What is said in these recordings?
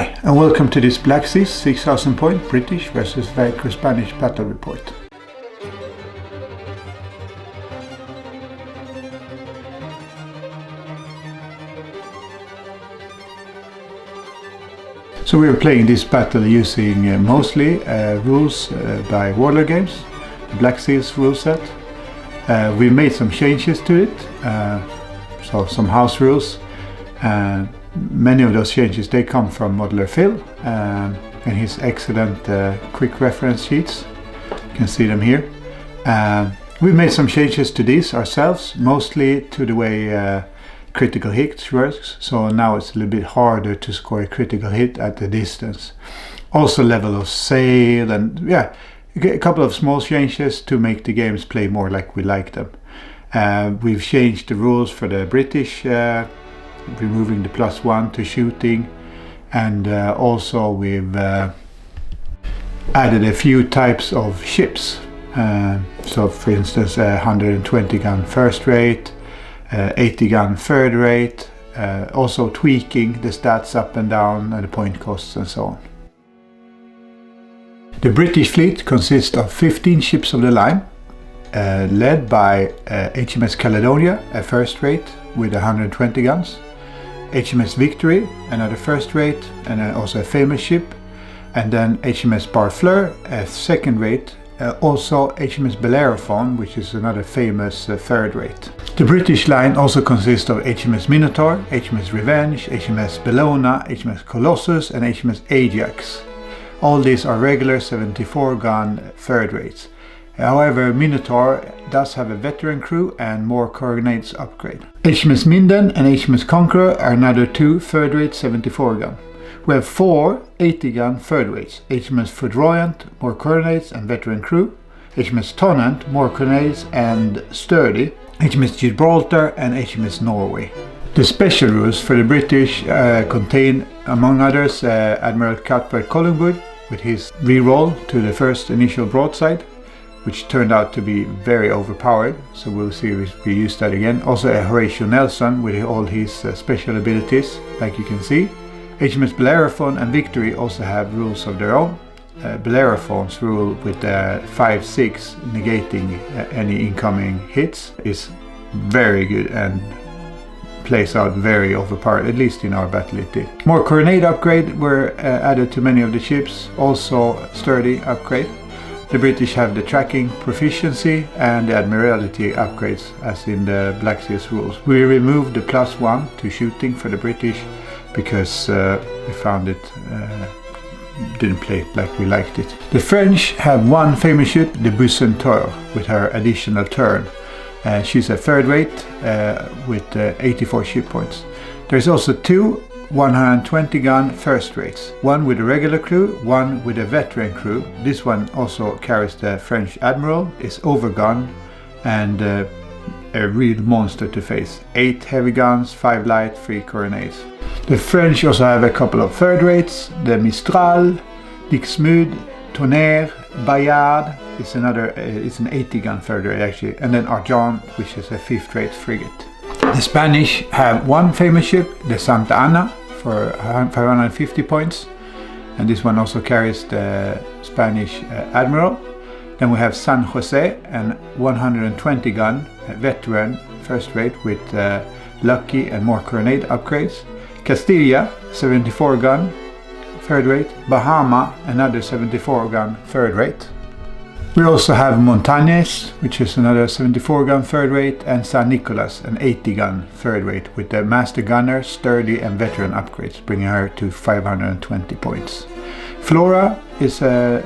Hi, and welcome to this Black Seas 6000 point British versus Franco-Spanish battle report. So we are playing this battle using mostly rules by Warlord Games, the Black Seas rule set. We made some changes to it, so some house rules. Many of those changes, they come from Modeler Phil and his excellent quick reference sheets. You can see them here. We made some changes to these ourselves, mostly to the way critical hits works. So now it's a little bit harder to score a critical hit at the distance. Also level of sail, and yeah, a couple of small changes to make the games play more like we like them. We've changed the rules for the British, removing the +1 to shooting, and also we've added a few types of ships. So for instance, 120 gun first rate, 80 gun third rate, also tweaking the stats up and down and the point costs and so on. The British fleet consists of 15 ships of the line, led by HMS Caledonia, a first rate with 120 guns, HMS Victory, another first rate and also a famous ship, and then HMS Barfleur, a second rate, also HMS Bellerophon, which is another famous third rate. The British line also consists of HMS Minotaur, HMS Revenge, HMS Bellona, HMS Colossus and HMS Ajax. All these are regular 74 gun third rates. However, Minotaur does have a veteran crew and more coordinates upgrade. HMS Minden and HMS Conqueror are another two third rate 74 gun. We have four 80 gun third rates: HMS Foudroyant, more coordinates and veteran crew; HMS Tonnant, more coordinates and sturdy; HMS Gibraltar and HMS Norway. The special rules for the British contain, among others, Admiral Cuthbert Collingwood with his reroll to the first initial broadside, which turned out to be very overpowered, so we'll see if we use that again. Also a Horatio Nelson with all his special abilities, like you can see. HMS Bellerophon and Victory also have rules of their own. Bellerophon's rule with 5-6 negating any incoming hits is very good and plays out very overpowered, at least in our battle it did. More coordinate upgrade were added to many of the ships, also sturdy upgrade. The British have the tracking proficiency and the admiralty upgrades as in the Black Seas rules. We removed the +1 to shooting for the British because we found it didn't play like we liked it. The French have one famous ship, the Bucentaure, with her additional turn. She's a third rate with 84 ship points. There's also two 120 gun first rates, one with a regular crew, one with a veteran crew. This one also carries the French Admiral, is overgun and a real monster to face. 8 heavy guns, 5 light, 3 coronets. The French also have a couple of third rates, the Mistral, Dixmude, Tonnerre, Bayard is another, it's an 80 gun third rate actually, and then Argent, which is a 5th rate frigate. The Spanish have one famous ship, the Santa Ana, for 550 points, and this one also carries the Spanish Admiral. Then we have San Jose, and 120 gun veteran first rate with Lucky and more coronate upgrades. Castilla, 74 gun third rate. Bahama, another 74 gun third rate. We also have Montañes, which is another 74 gun third rate, and San Nicolas, an 80 gun third rate with the Master Gunner, Sturdy and Veteran upgrades, bringing her to 520 points. Flora is a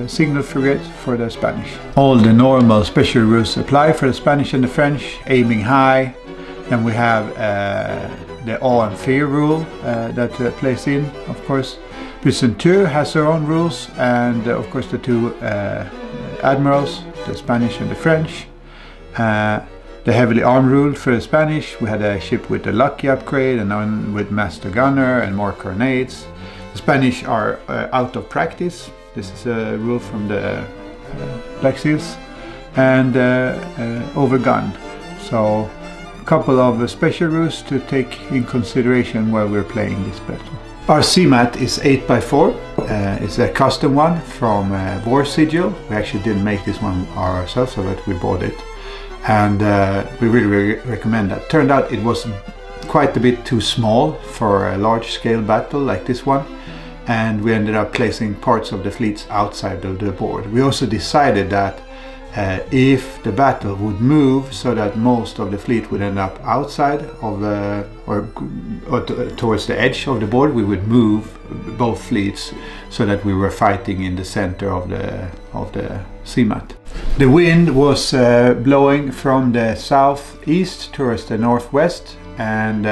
signal frigate for the Spanish. All the normal special rules apply for the Spanish and the French, aiming high. Then we have the awe and fear rule that plays in, of course. Bucentaure has their own rules, and of course the two admirals, the Spanish and the French. The heavily armed rule for the Spanish, we had a ship with the Lucky upgrade and one with Master Gunner and more coronets. The Spanish are out of practice. This is a rule from the Black Seals, and overgun. So a couple of special rules to take in consideration while we're playing this battle. Our CMAT is 8x4. It's a custom one from War Sigil. We actually didn't make this one ourselves, but we bought it. And we really recommend that. Turned out it was quite a bit too small for a large scale battle like this one. And we ended up placing parts of the fleets outside of the board. We also decided that if the battle would move so that most of the fleet would end up outside of or towards the edge of the board, we would move both fleets so that we were fighting in the center of the CMAT. The wind was blowing from the southeast towards the northwest, and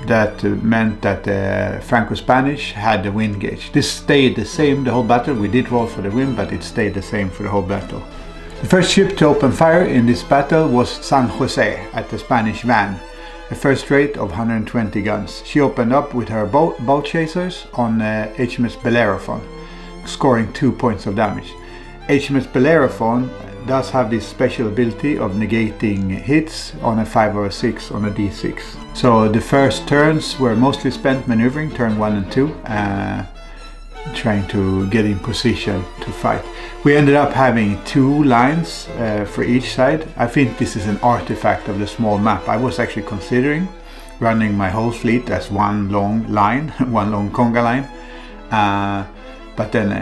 that meant that the Franco-Spanish had the wind gauge. This stayed the same the whole battle. We did roll for the wind, but it stayed the same for the whole battle. The first ship to open fire in this battle was San Jose at the Spanish van, a first rate of 120 guns. She opened up with her boat chasers on HMS Bellerophon, scoring 2 points of damage. HMS Bellerophon does have this special ability of negating hits on a 5 or a 6 on a d6. So the first turns were mostly spent maneuvering, turn 1 and 2, trying to get in position to fight. We ended up having 2 lines for each side. I think this is an artifact of the small map. I was actually considering running my whole fleet as one long line, one long conga line. But then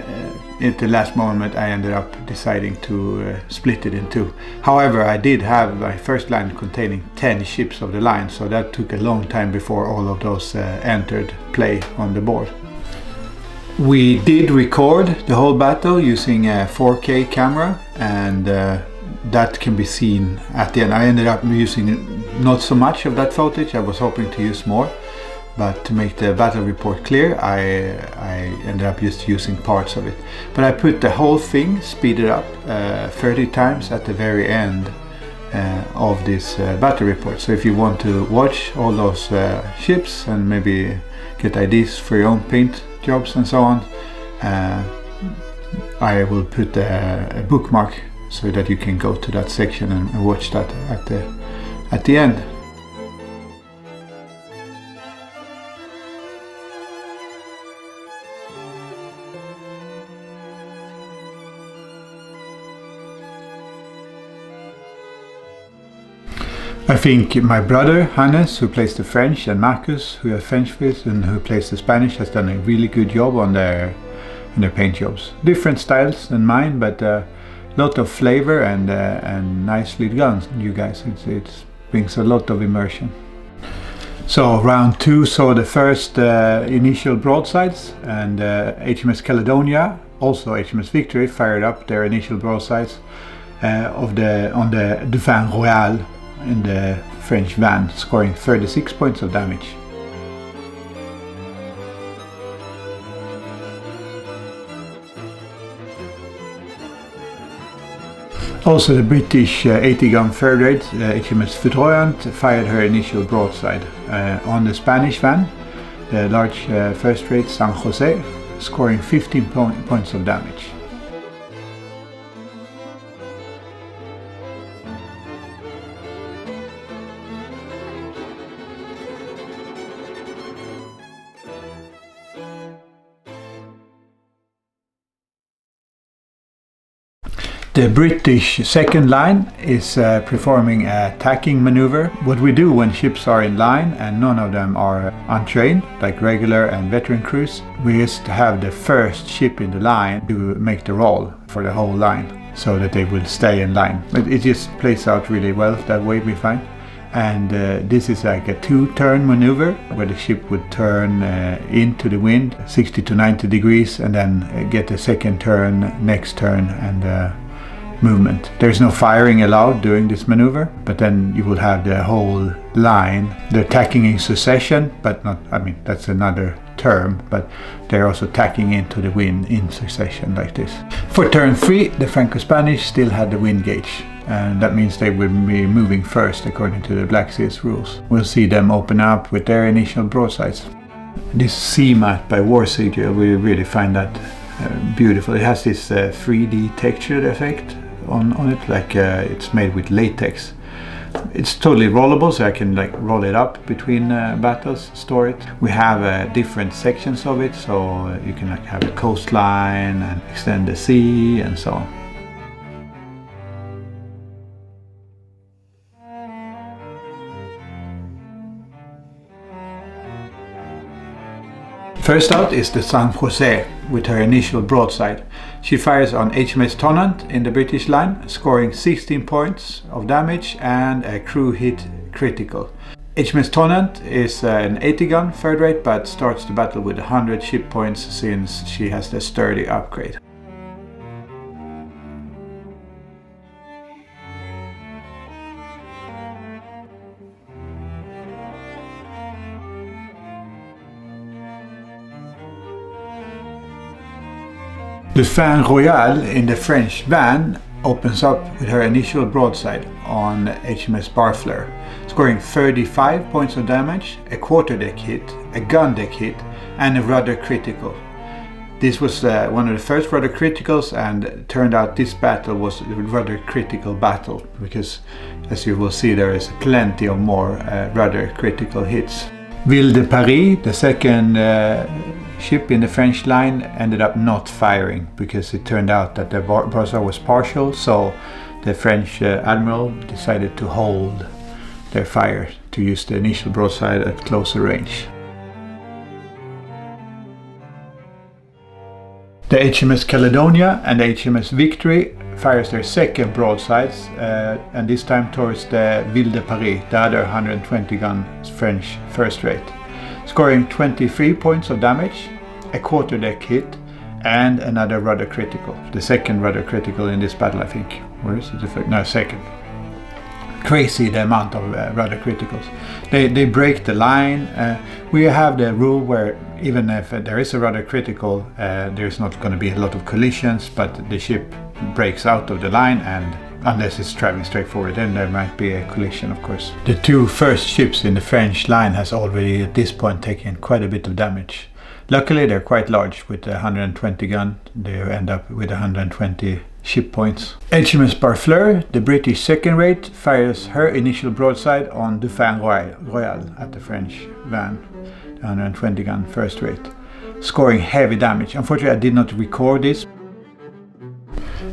at the last moment I ended up deciding to split it in 2. However, I did have my first line containing 10 ships of the line, so that took a long time before all of those entered play on the board. We did record the whole battle using a 4K camera, and that can be seen at the end. I ended up using not so much of that footage. I was hoping to use more. But to make the battle report clear, I ended up just using parts of it. But I put the whole thing speeded up 30 times at the very end of this battle report. So if you want to watch all those ships and maybe get ideas for your own paint jobs and so on, I will put a bookmark so that you can go to that section and watch that at the end. I think my brother Hannes, who plays the French, and Marcus, who has French face and who plays the Spanish, has done a really good job on their paint jobs. Different styles than mine, but a lot of flavor and nicely done, you guys. It brings a lot of immersion. So round 2 saw the first initial broadsides, and HMS Caledonia, also HMS Victory, fired up their initial broadsides on the Dauphin Royal in the French van, scoring 36 points of damage. Also the British 80-gun third rate HMS Foudroyant fired her initial broadside on the Spanish van, the large first rate San Jose, scoring 15 points of damage. The British second line is performing a tacking maneuver. What we do when ships are in line and none of them are untrained, like regular and veteran crews, we just have the first ship in the line to make the roll for the whole line so that they will stay in line. But it just plays out really well that way, we find. And this is like a 2-turn maneuver where the ship would turn into the wind 60 to 90 degrees and then get a second turn, next turn, and movement. There's no firing allowed during this maneuver, but then you will have the whole line. They're tacking in succession, but not, I mean, that's another term, but they're also tacking into the wind in succession like this. For turn 3, the Franco-Spanish still had the wind gauge, and that means they will be moving first according to the Black Sea's rules. We'll see them open up with their initial broadsides. This CMAT by War Sigil, we really find that beautiful. It has this 3D textured effect on it, like it's made with latex. It's totally rollable, so I can like roll it up between battles, store it. We have different sections of it, so you can like have a coastline and extend the sea and so on. First out is the San Jose with her initial broadside. She fires on HMS Tonnant in the British line, scoring 16 points of damage and a crew hit critical. HMS Tonnant is an 80 gun third rate, but starts the battle with 100 ship points since she has the sturdy upgrade. The Fin Royal in the French van opens up with her initial broadside on HMS Barfleur, scoring 35 points of damage, a quarterdeck hit, a gun deck hit and a rudder critical. This was one of the first rudder criticals, and it turned out this battle was a rudder critical battle because, as you will see, there is plenty of more rudder critical hits. Ville de Paris, the second ship in the French line, ended up not firing because it turned out that the broadside was partial, so the French admiral decided to hold their fire to use the initial broadside at closer range. The HMS Caledonia and the HMS Victory fires their second broadsides, and this time towards the Ville de Paris, the other 120 gun French first rate, scoring 23 points of damage, a quarterdeck hit and another rudder critical. The second rudder critical in this battle, I think. Where is it? The first? No, second. Crazy the amount of rudder criticals. They break the line. We have the rule where even if there is a rudder critical, there's not going to be a lot of collisions, but the ship breaks out of the line, and unless it's traveling straight forward, then there might be a collision, of course. The two first ships in the French line has already at this point taken quite a bit of damage. Luckily they're quite large. With the 120 gun they end up with 120 ship points. HMS Barfleur, the British second rate, fires her initial broadside on the Fin Royal at the French van, the 120 gun first rate, scoring heavy damage. Unfortunately I did not record this.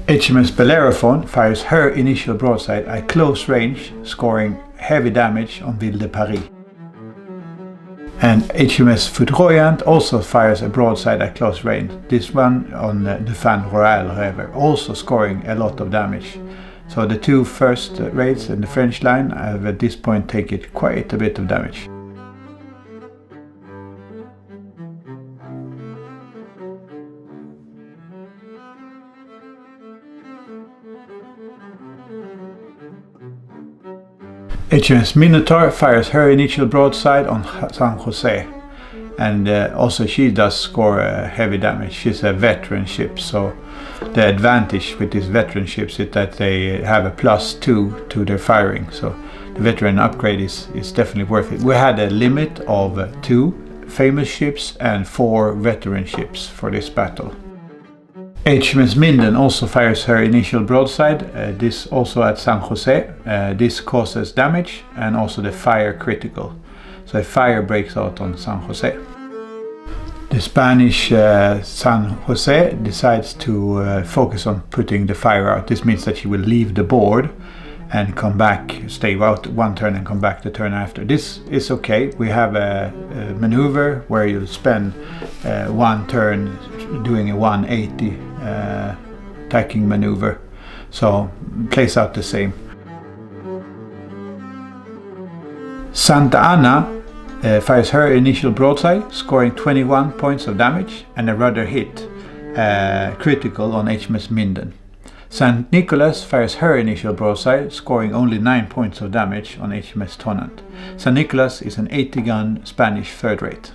HMS Bellerophon fires her initial broadside at close range, scoring heavy damage on Ville de Paris. And HMS Foudroyant also fires a broadside at close range, this one on the Fin Royal, however, also scoring a lot of damage. So the two first raids in the French line have at this point taken quite a bit of damage. HMS Minotaur fires her initial broadside on San Jose, and also she does score heavy damage. She's a veteran ship, so the advantage with these veteran ships is that they have a +2 to their firing, so the veteran upgrade is definitely worth it. We had a limit of 2 famous ships and 4 veteran ships for this battle. HMS Minden also fires her initial broadside, this also at San Jose. This causes damage and also the fire critical. So a fire breaks out on San Jose. The Spanish San Jose decides to focus on putting the fire out. This means that she will leave the board and come back, stay out one turn and come back the turn after. This is okay. We have a maneuver where you spend one turn doing a 180 tacking maneuver, so plays out the same. Santa Ana fires her initial broadside, scoring 21 points of damage and a rudder hit critical on HMS Minden. St. Nicholas fires her initial broadside, scoring only 9 points of damage on HMS Tonnant. St. Nicholas is an 80 gun Spanish third rate.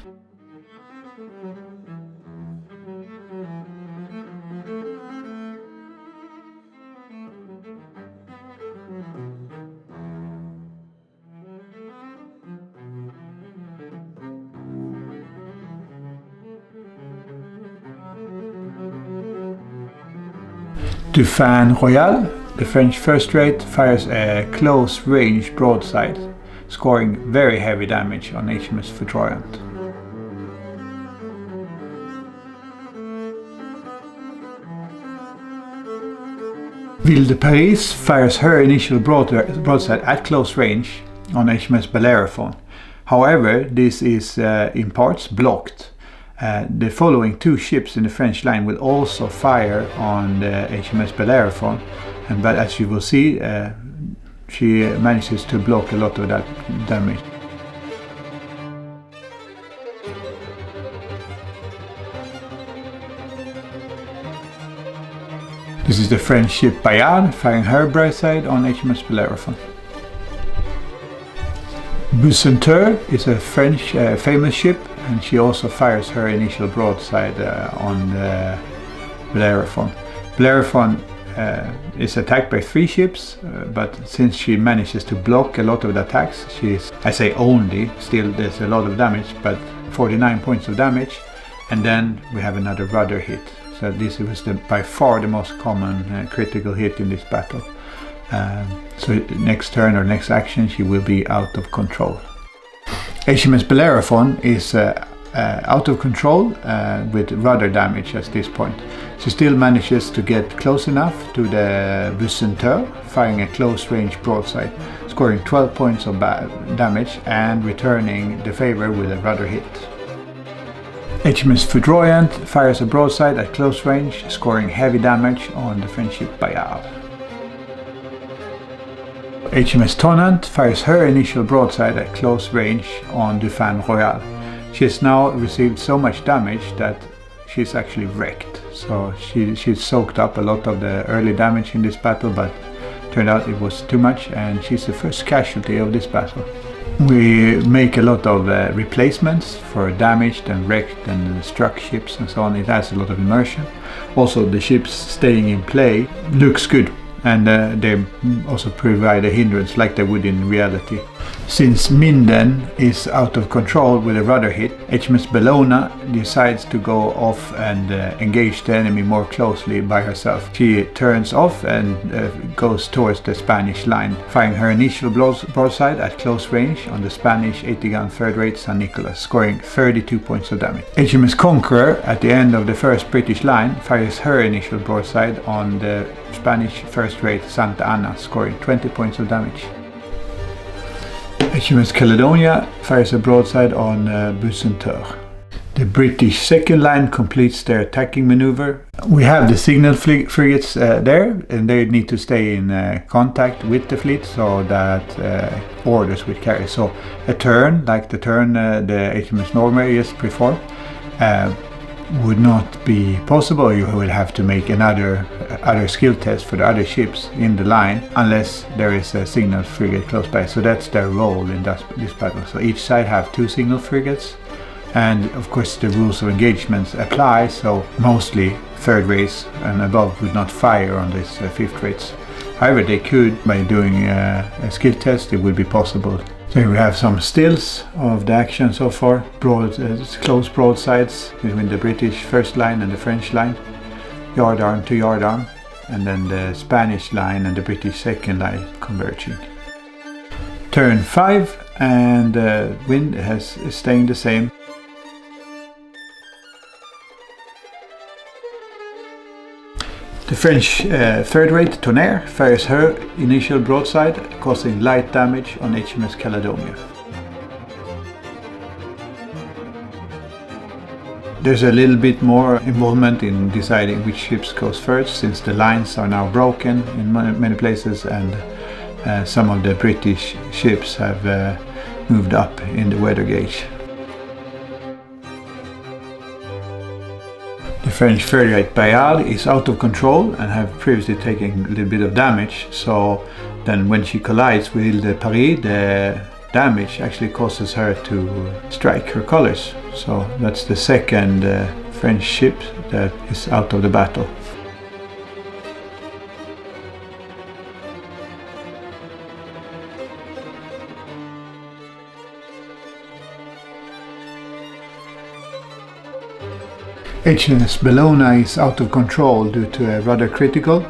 The Fin Royal, The French first-rate fires a close-range broadside, scoring very heavy damage on HMS Foudroyant. Ville de Paris fires her initial broadside at close range on HMS Bellerophon. However, this is in parts blocked. The following two ships in the French line will also fire on the HMS Bellerophon, but as you will see, she manages to block a lot of that damage. This is the French ship Bayard firing her broadside on HMS Bellerophon. Bucentaure is a French famous ship, and she also fires her initial broadside on the Bellerophon. Bellerophon is attacked by 3 ships, but since she manages to block a lot of the attacks, I say only, still there's a lot of damage, but 49 points of damage, and then we have another rudder hit. So this was by far the most common critical hit in this battle. So next turn or next action she will be out of control. HMS Bellerophon is out of control with rudder damage at this point. She still manages to get close enough to the Bucentaure, firing a close range broadside, scoring 12 points of damage and returning the favor with a rudder hit. HMS Foudroyant fires a broadside at close range, scoring heavy damage on the French ship Bayard. HMS Tonnant fires her initial broadside at close range on Dauphin Royal. She has now received so much damage that she's actually wrecked. So she's soaked up a lot of the early damage in this battle, but turned out it was too much and she's the first casualty of this battle. We make a lot of replacements for damaged and wrecked and struck ships and so on. It has a lot of immersion. Also the ships staying in play looks good, and they also provide a hindrance like they would in reality. Since Minden is out of control with a rudder hit, HMS Bellona decides to go off and engage the enemy more closely by herself. She turns off and goes towards the Spanish line, firing her initial broadside at close range on the Spanish 80-gun third-rate San Nicolas, scoring 32 points of damage. HMS Conqueror, at the end of the first British line, fires her initial broadside on the Spanish first-rate Santa Ana, scoring 20 points of damage. HMS Caledonia fires a broadside on Bucentaure. The British second line completes their attacking maneuver. We have the signal frigates there, and they need to stay in contact with the fleet so that orders will carry. So a turn, like the turn the HMS Norway just performed, would not be possible. You will have to make other skill test for the other ships in the line unless there is a signal frigate close by. So that's their role in this battle. So each side have 2 signal frigates, and of course the rules of engagements apply, so mostly third rates and above would not fire on these fifth rates. However, they could, by doing a skill test, it would be possible. So here we have some stills of the action so far. Close broadsides between the British first line and the French line, yard arm to yard arm, and then the Spanish line and the British second line converging. Turn 5, and the wind is staying the same. The French third-rate Tonnerre fires her initial broadside, causing light damage on HMS Caledonia. There's a little bit more involvement in deciding which ships goes first, since the lines are now broken in many places, and some of the British ships have moved up in the weather gauge. The French third-rate Bayard is out of control and have previously taken a little bit of damage, so then when she collides with Ile de Paris, the damage actually causes her to strike her colors. So that's the second French ship that is out of the battle. HMS Bellona is out of control due to a rudder critical,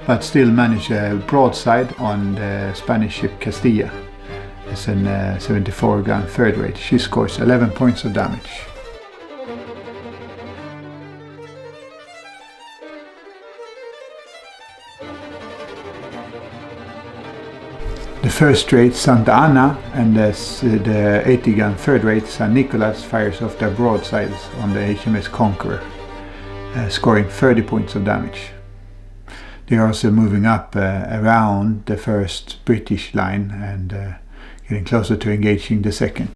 but still managed a broadside on the Spanish ship Castilla. It's a 74-gun third rate. She scores 11 points of damage. The first rate Santa Ana and the 80-gun third rate San Nicolas fires off their broadsides on the HMS Conqueror, scoring 30 points of damage. They are also moving up around the first British line and getting closer to engaging the second.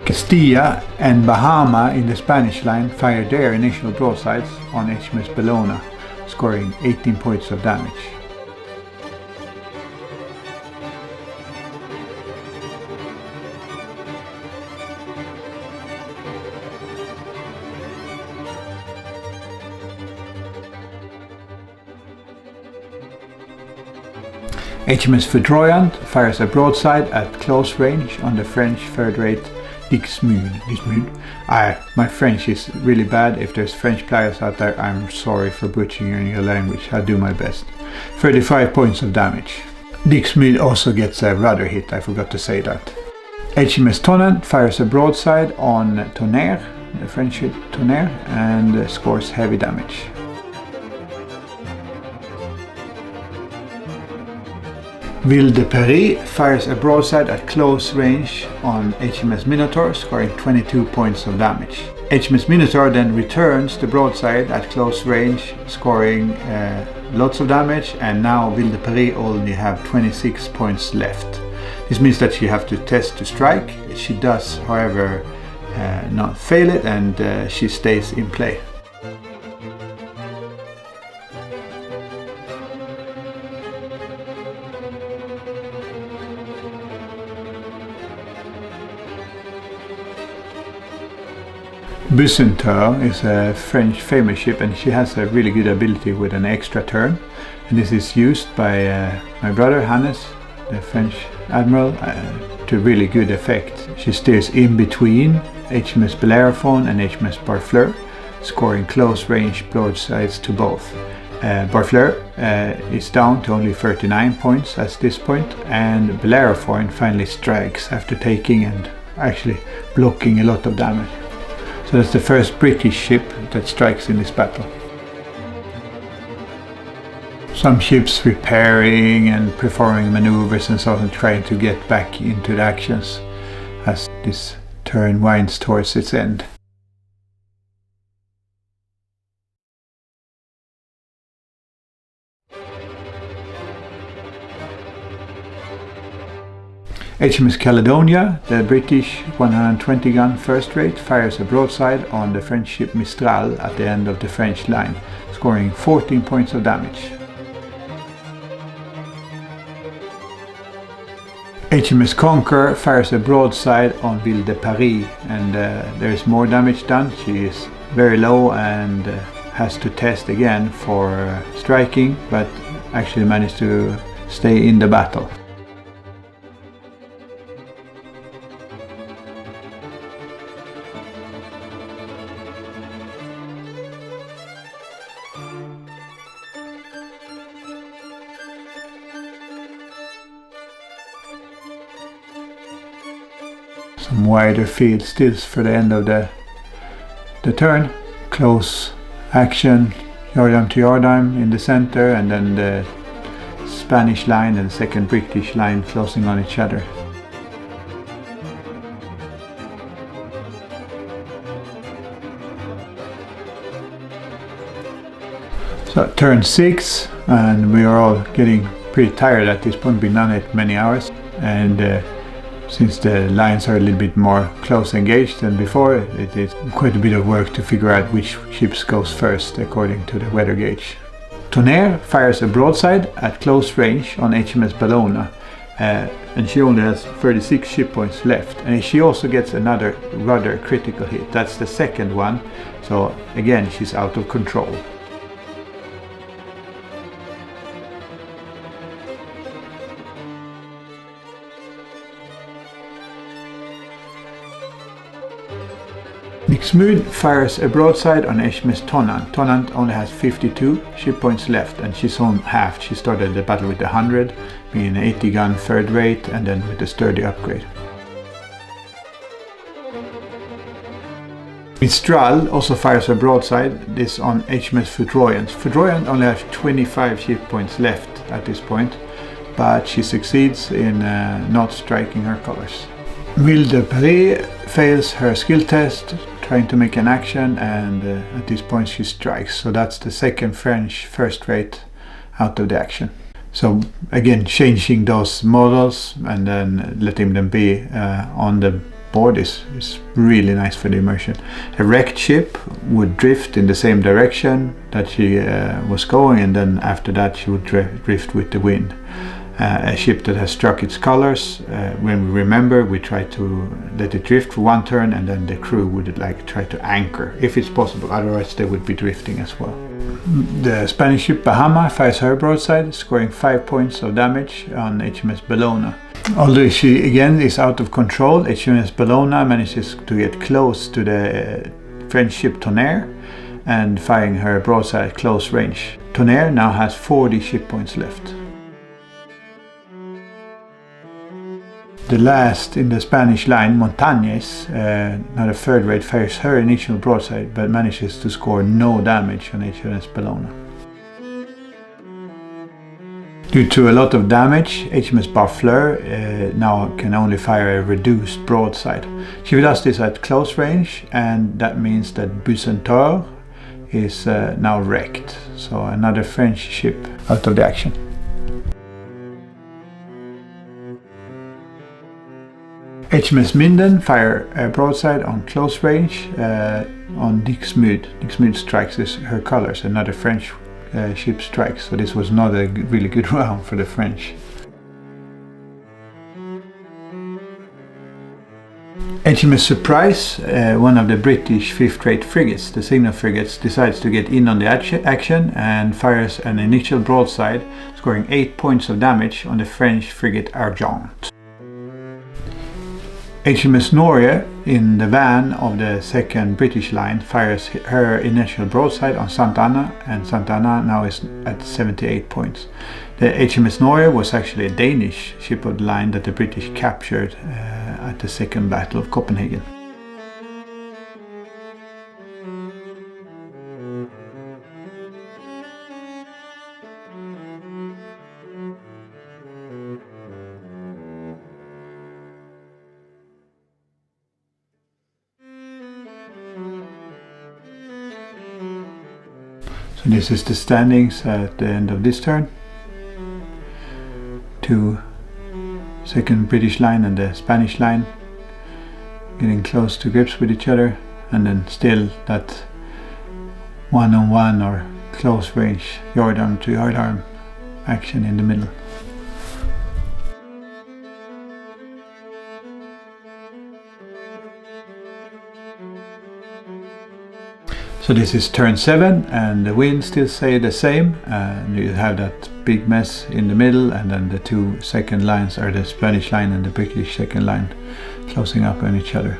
Castilla and Bahama in the Spanish line fired their initial broadsides on HMS Bellona, scoring 18 points of damage. HMS Foudroyant fires a broadside at close range on the French third-rate Dixmude. My French is really bad. If there's French players out there, I'm sorry for butchering your language. I'll do my best. 35 points of damage. Dixmude also gets a rudder hit, I forgot to say that. HMS Tonnant fires a broadside on Tonnerre, the French ship Tonnerre, and scores heavy damage. Ville de Paris fires a broadside at close range on HMS Minotaur, scoring 22 points of damage. HMS Minotaur then returns the broadside at close range, scoring lots of damage, and now Ville de Paris only have 26 points left. This means that she has to test to strike. She does, however, not fail it, and she stays in play. Bucentaure is a French famous ship, and she has a really good ability with an extra turn, and this is used by my brother Hannes, the French admiral, to really good effect. She steers in between HMS Bellerophon and HMS Barfleur, scoring close range broadsides to both. Barfleur is down to only 39 points at this point, and Bellerophon finally strikes after taking and actually blocking a lot of damage. So that's the first British ship that strikes in this battle. Some ships repairing and performing maneuvers and so on, trying to get back into the actions as this turn winds towards its end. HMS Caledonia, the British 120-gun first rate, fires a broadside on the French ship Mistral at the end of the French line, scoring 14 points of damage. HMS Conqueror fires a broadside on Ville de Paris, and there is more damage done. She is very low and has to test again for striking, but actually managed to stay in the battle. Some wider field stills for the end of the turn. Close action, yardarm to yardarm in the center, and then the Spanish line and the second British line closing on each other. So turn 6, and we are all getting pretty tired at this point. Been done it many hours, and since the lines are a little bit more close engaged than before, it is quite a bit of work to figure out which ships goes first according to the weather gauge. Tonnerre fires a broadside at close range on HMS Bellona, and she only has 36 ship points left, and she also gets another rudder critical hit. That's the second one, so again she's out of control. Dixmude fires a broadside on HMS Tonnant. Tonnant only has 52 ship points left, and she's on half. She started the battle with 100, being an 80 gun third rate, and then with a sturdy upgrade. Mistral also fires a broadside, this on HMS Foudroyant. Foudroyant only has 25 ship points left at this point, but she succeeds in not striking her colors. Ville de Paris fails her skill test, trying to make an action, and at this point she strikes. So that's the second French first rate out of the action. So again, changing those models and then letting them be on the board is really nice for the immersion. A wrecked ship would drift in the same direction that she was going, and then after that she would drift with the wind. A ship that has struck its colors, when we remember, we try to let it drift for one turn, and then the crew would try to anchor if it's possible, otherwise they would be drifting as well. The Spanish ship Bahama fires her broadside, scoring 5 points of damage on HMS Bellona. Although she again is out of control, HMS Bellona manages to get close to the French ship Tonnerre and firing her broadside at close range. Tonnerre now has 40 ship points left. The last in the Spanish line, Montañez, not a third rate, fires her initial broadside but manages to score no damage on HMS Bellona. Due to a lot of damage, HMS Barfleur now can only fire a reduced broadside. She does this at close range, and that means that Bucentaure is now wrecked. So another French ship out of the action. HMS Minden fire a broadside on close range on Dixmude. Dixmude strikes her colors, another French ship strikes, so this was not a really good round for the French. HMS Surprise, one of the British fifth-rate frigates, the signal frigates, decides to get in on the action and fires an initial broadside, scoring 8 points of damage on the French frigate Argent. HMS Norge, in the van of the second British line, fires her initial broadside on Santa Anna, and Santa Anna now is at 78 points. The HMS Norge was actually a Danish ship of the line that the British captured at the Second Battle of Copenhagen. So this is the standings at the end of this turn. Two second British line and the Spanish line getting close to grips with each other, and then still that one-on-one or close range yard arm to yard arm action in the middle. So this is turn 7, and the winds still stay the same. You have that big mess in the middle, and then the two second lines are the Spanish line and the British second line closing up on each other.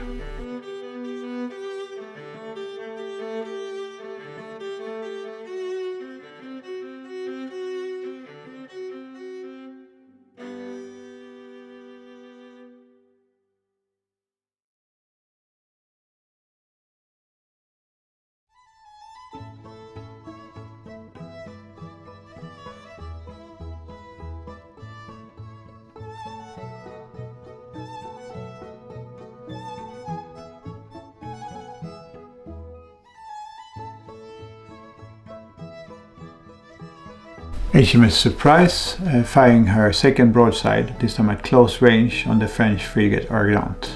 HMS Surprise firing her second broadside, this time at close range on the French frigate Argent.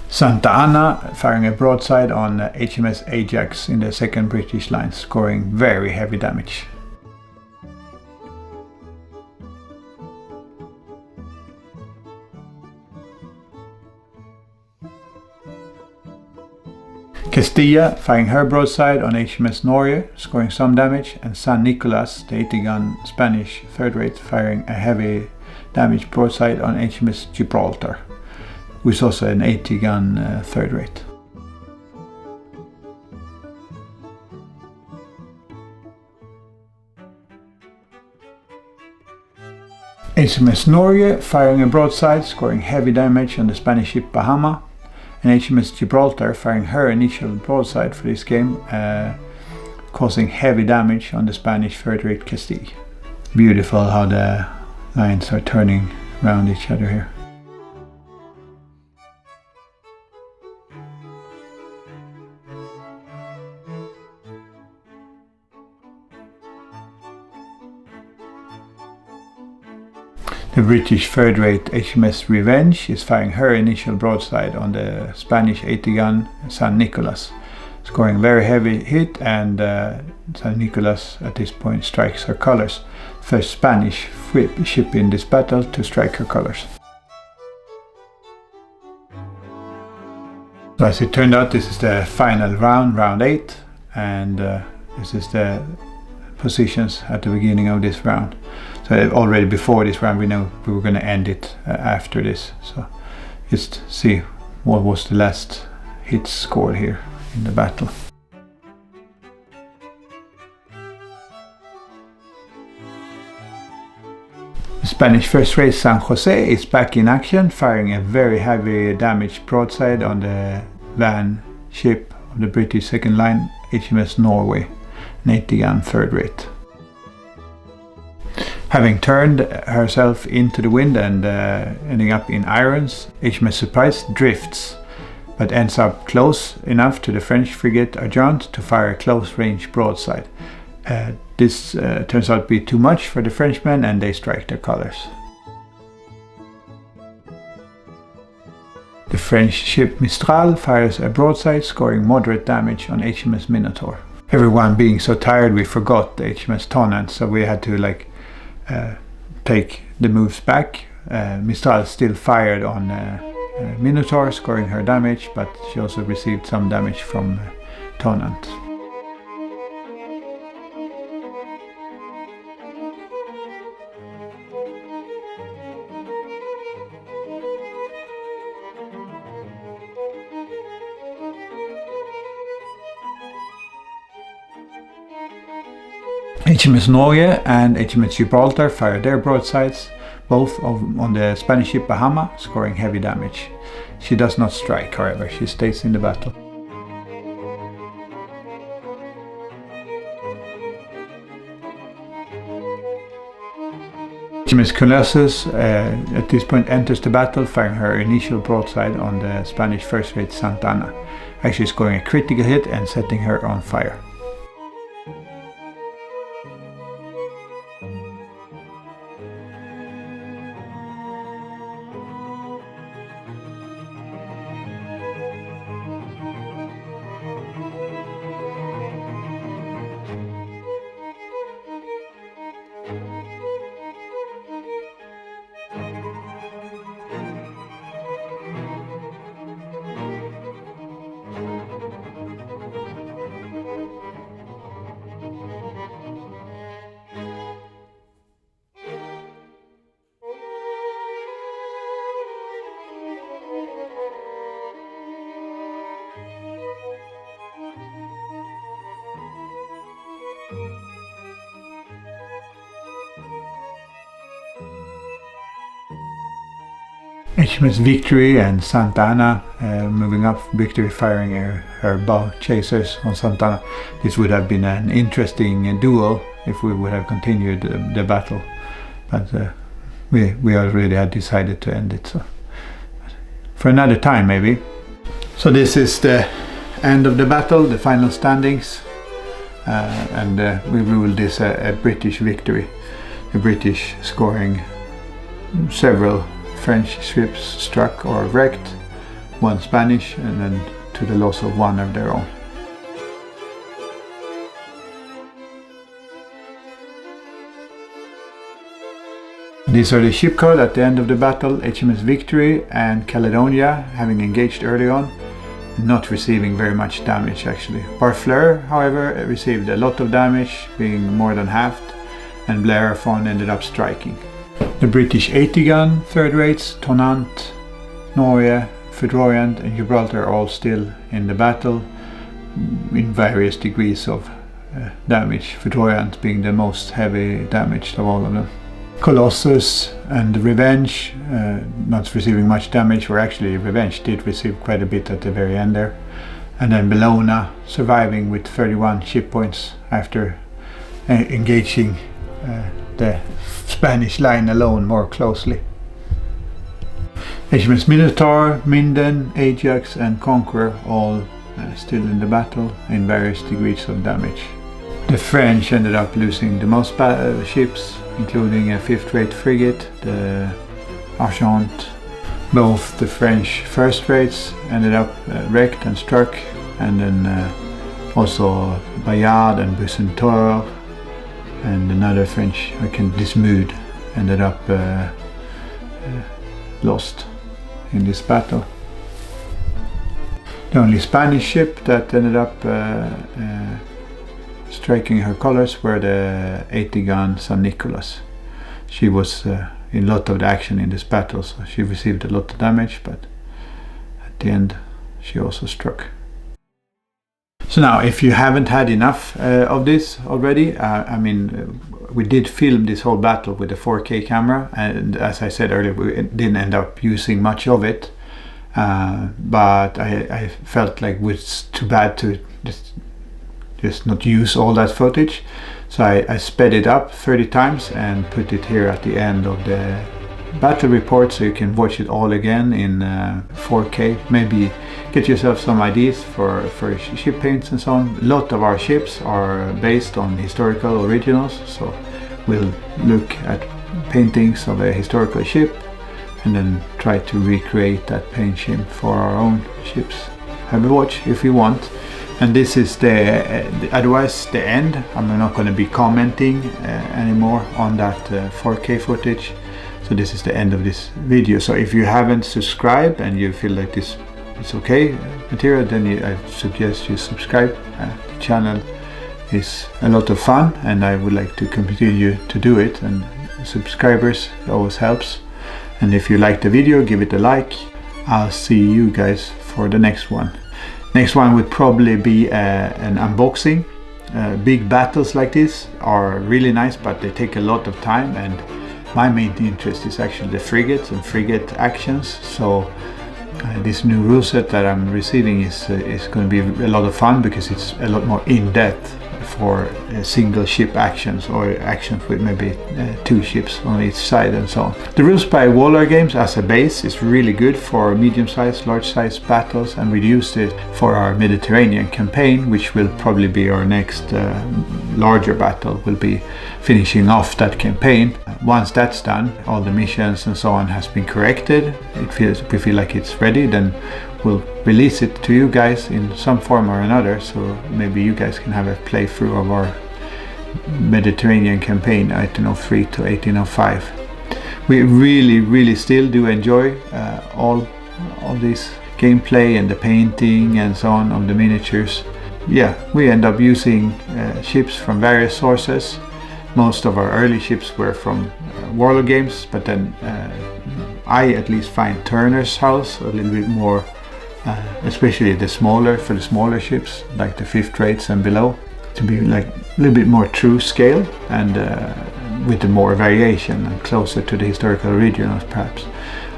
Santa Anna firing a broadside on HMS Ajax in the second British line, scoring very heavy damage. Castilla firing her broadside on HMS Norge, scoring some damage, and San Nicolas, the 80-gun Spanish third-rate, firing a heavy damage broadside on HMS Gibraltar, which is also an 80-gun third-rate. HMS Norge firing a broadside, scoring heavy damage on the Spanish ship Bahama, and HMS Gibraltar firing her initial broadside for this game, causing heavy damage on the Spanish third-rate Castille. Beautiful how the lines are turning around each other here. The British third-rate HMS Revenge is firing her initial broadside on the Spanish 80-gun San Nicolas, scoring a very heavy hit, and San Nicolas at this point strikes her colors. First Spanish ship in this battle to strike her colors. So as it turned out, this is the final round, round 8, and this is the positions at the beginning of this round. So already before this round we know we were going to end it after this. So just see what was the last hits scored here in the battle. The Spanish first-rate San Jose is back in action, firing a very heavy damage broadside on the van ship of the British second line HMS Norway, an 80-gun third-rate. Having turned herself into the wind and ending up in irons, HMS Surprise drifts, but ends up close enough to the French frigate Argent to fire a close-range broadside. This turns out to be too much for the Frenchmen, and they strike their colors. The French ship Mistral fires a broadside, scoring moderate damage on HMS Minotaur. Everyone being so tired, we forgot the HMS Tonnant, so we had to take the moves back. Mistral still fired on Minotaur, scoring her damage, but she also received some damage from Tonnant. HMS Norge and HMS Gibraltar fired their broadsides, both on the Spanish ship Bahama, scoring heavy damage. She does not strike, however, she stays in the battle. HMS Colossus at this point enters the battle, firing her initial broadside on the Spanish first-rate Santa Ana, actually scoring a critical hit and setting her on fire. HMS Victory and Santa Ana moving up. Victory firing her bow chasers on Santa Ana. This would have been an interesting duel if we would have continued the battle, but we already had decided to end it, so for another time maybe. So this is the end of the battle, the final standings, and we ruled this a British victory, the British scoring several French ships struck or wrecked, one Spanish, and then to the loss of one of their own. These are the ship code at the end of the battle. HMS Victory and Caledonia, having engaged early on, not receiving very much damage actually. Barfleur, however, received a lot of damage, being more than halved, and Bellerophon ended up striking. The British 80-gun third rates, Tonnant, Norge, Foudroyant and Gibraltar are all still in the battle in various degrees of damage, Foudroyant being the most heavy damaged of all of them. Colossus and Revenge, not receiving much damage, or actually Revenge did receive quite a bit at the very end there. And then Bellona surviving with 31 ship points after engaging the Spanish line alone more closely. HMS Minotaur, Minden, Ajax and Conqueror all still in the battle in various degrees of damage. The French ended up losing the most ships, including a 5th rate frigate, the Argent. Both the French first rates ended up wrecked and struck, and then also Bayard and Bucentaure and another French, Dismude, ended up lost in this battle. The only Spanish ship that ended up striking her colors were the 80-gun San Nicolas. She was in a lot of the action in this battle, so she received a lot of damage, but at the end she also struck. So now, if you haven't had enough of this already, I mean, we did film this whole battle with a 4K camera, and as I said earlier, we didn't end up using much of it, but I felt like it was too bad to just not use all that footage, so I sped it up 30 times and put it here at the end of the battle report, so you can watch it all again in 4K. Maybe get yourself some ideas for ship paints and so on. A lot of our ships are based on historical originals, so we'll look at paintings of a historical ship and then try to recreate that paint scheme for our own ships. Have a watch if you want. And this is otherwise the end. I'm not going to be commenting anymore on that 4K footage. So this is the end of this video. So if you haven't subscribed and you feel like this is okay material, then I suggest you subscribe. The channel is a lot of fun and I would like to continue to do it, and subscribers always helps. And if you like the video, give it a like. I'll see you guys for the next one. Next one would probably be an unboxing. Big battles like this are really nice, but they take a lot of time, and my main interest is actually the frigates and frigate actions. So this new rule set that I'm receiving is going to be a lot of fun, because it's a lot more in-depth for single ship actions, or actions with maybe 2 ships on each side and so on. The rules by Waller Games as a base is really good for medium-sized, large-sized battles, and we used it for our Mediterranean campaign, which will probably be our next larger battle. We'll be finishing off that campaign. Once that's done, all the missions and so on has been corrected, we feel like it's ready, then we'll release it to you guys in some form or another, so maybe you guys can have a playthrough of our Mediterranean campaign 1803 to 1805. We really still do enjoy all of this gameplay and the painting and so on of the miniatures. Yeah, we end up using ships from various sources. Most of our early ships were from Waller Games, but then I at least find Turner's house a little bit more, especially for the smaller ships like the 5th rates and below, to be like a little bit more true scale and with the more variation and closer to the historical originals perhaps.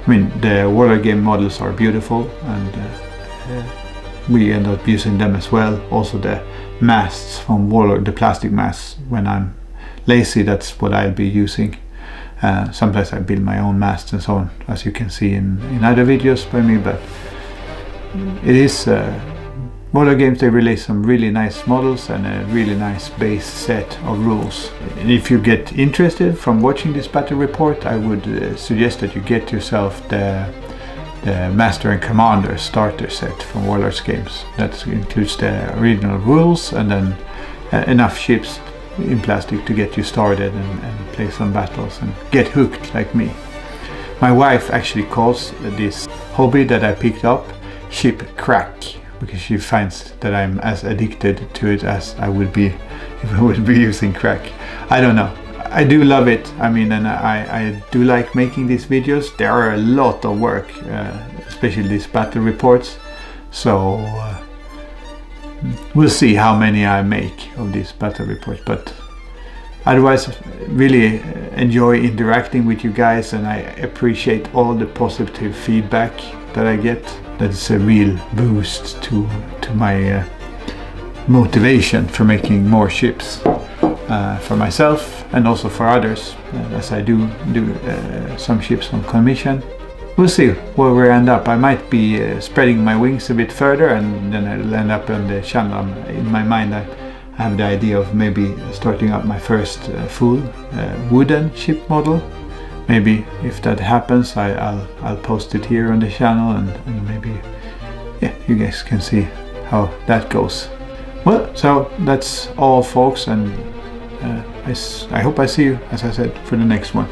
I mean, the Waller game models are beautiful, and we end up using them as well. Also the masts from Waller, the plastic masts, when I'm lazy, that's what I'll be using. Sometimes I build my own masts and so on, as you can see in other videos by me, but it is Waller Games, they release some really nice models and a really nice base set of rules. And if you get interested from watching this battle report, I would suggest that you get yourself the Master and Commander starter set from Waller's Games. That includes the original rules and then enough ships in plastic to get you started and play some battles and get hooked like me. My wife actually calls this hobby that I picked up ship crack, because she finds that I'm as addicted to it as I would be if I would be using crack. I don't know. I do love it. I mean, and I do like making these videos. There are a lot of work, especially these battle reports. So we'll see how many I make of these battle reports. But otherwise, really enjoy interacting with you guys, and I appreciate all the positive feedback that I get. That's a real boost to my motivation for making more ships for myself and also for others, as I do some ships on commission. We'll see where we end up. I might be spreading my wings a bit further, and then I'll end up on the channel. In my mind, I have the idea of maybe starting up my first full wooden ship model. Maybe if that happens, I'll post it here on the channel, and maybe, yeah, you guys can see how that goes. Well, so that's all, folks, and I hope I see you, as I said, for the next one.